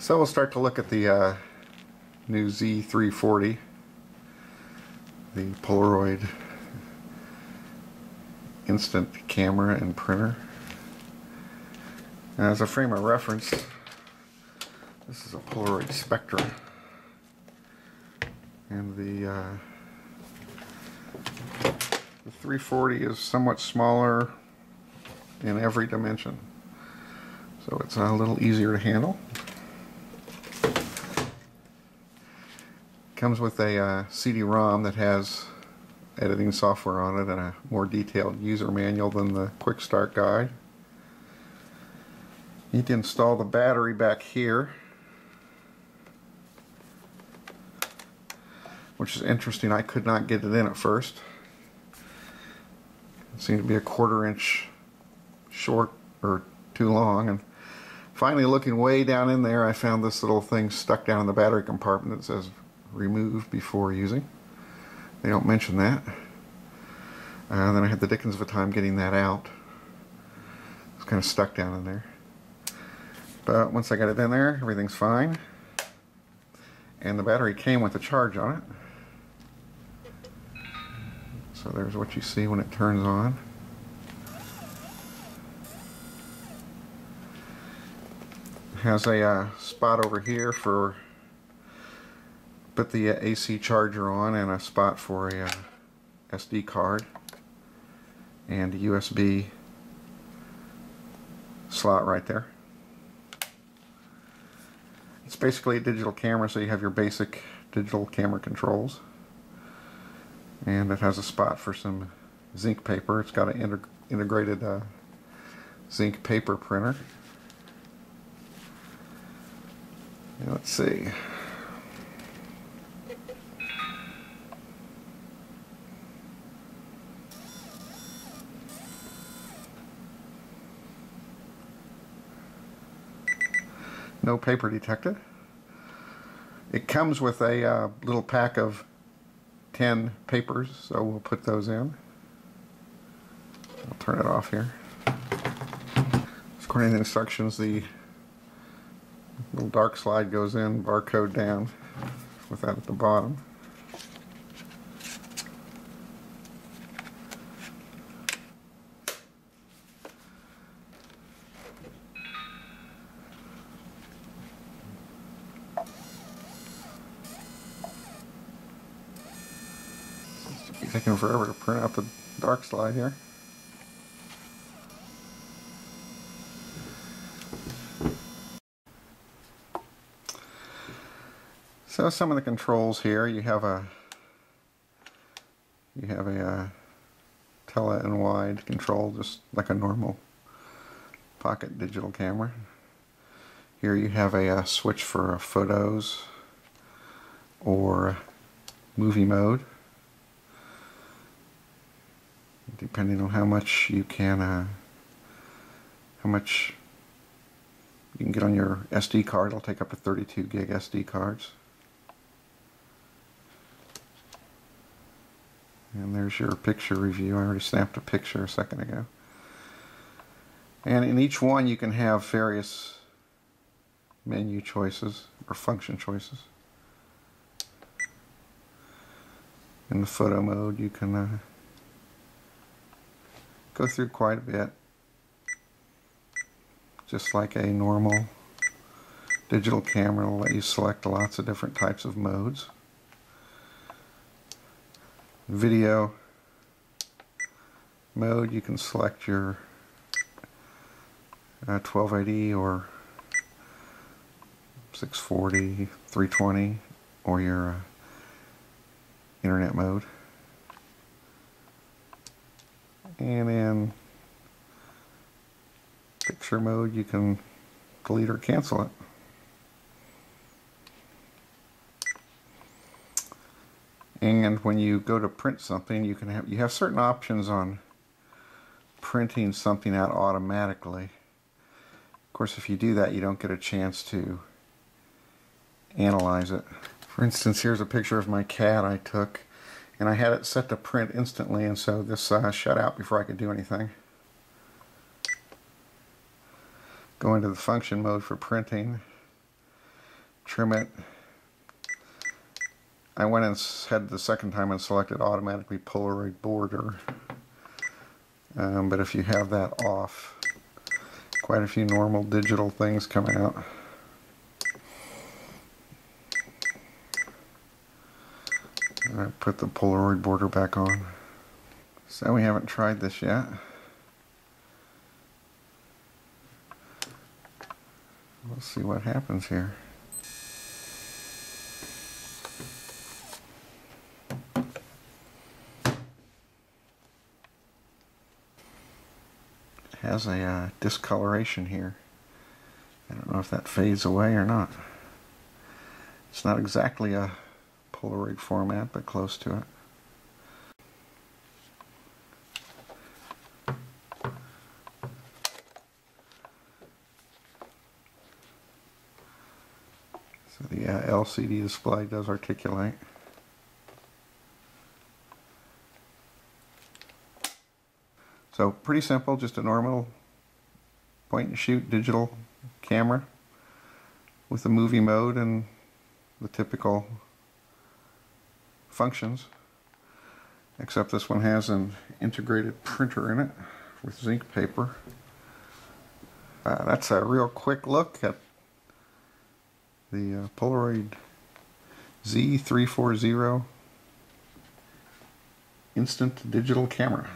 So we'll start to look at the new Z340, the Polaroid instant camera and printer. And as a frame of reference, this is a Polaroid Spectra, and the 340 is somewhat smaller in every dimension, so it's a little easier to handle. Comes with a CD-ROM that has editing software on it and a more detailed user manual than the Quick Start guide. You need to install the battery back here, which is interesting. I could not get it in at first. It seemed to be a 1/4 inch short or too long, and finally, looking way down in there, I found this little thing stuck down in the battery compartment that says remove before using. They don't mention that. Then I had the dickens of a time getting that out. It's kind of stuck down in there. But once I got it in there, everything's fine. And the battery came with a charge on it. So there's what you see when it turns on. It has a spot over here for put the AC charger on, and a spot for a SD card and a USB slot right there. It's basically a digital camera, so you have your basic digital camera controls, and it has a spot for some zinc paper. It's got an integrated zinc paper printer. Now, let's see. No paper detected. It comes with a little pack of 10 papers, so we'll put those in. I'll turn it off here. According to the instructions, the little dark slide goes in, barcode down, with that at the bottom. It's taking forever to print out the dark slide here. So some of the controls here, you have a tele and wide control, just like a normal pocket digital camera. Here you have a switch for photos or movie mode, depending on how much you can get on your SD card. It'll take up to 32 gig SD cards. And there's your picture review. I already snapped a picture a second ago. And in each one you can have various menu choices or function choices. In the photo mode you can go through quite a bit, just like a normal digital camera. Will let you select lots of different types of modes. Video mode, you can select your 1280 or 640, 320, or your internet mode. And in picture mode, you can delete or cancel it. And when you go to print something, you have certain options on printing something out automatically. Of course, if you do that, you don't get a chance to analyze it. For instance, here's a picture of my cat I took, and I had it set to print instantly, and so this shut out before I could do anything. Go into the function mode for printing, trim it. I went and had the second time and selected automatically Polaroid border. But if you have that off, quite a few normal digital things come out. I put the Polaroid border back on. So we haven't tried this yet. We'll see what happens here. It has a discoloration here. I don't know if that fades away or not. It's not exactly a Polaroid format, but close to it. So the LCD display does articulate. So pretty simple, just a normal point and shoot digital camera with the movie mode and the typical functions, except this one has an integrated printer in it with zinc paper. That's a real quick look at the Polaroid Z340 instant digital camera.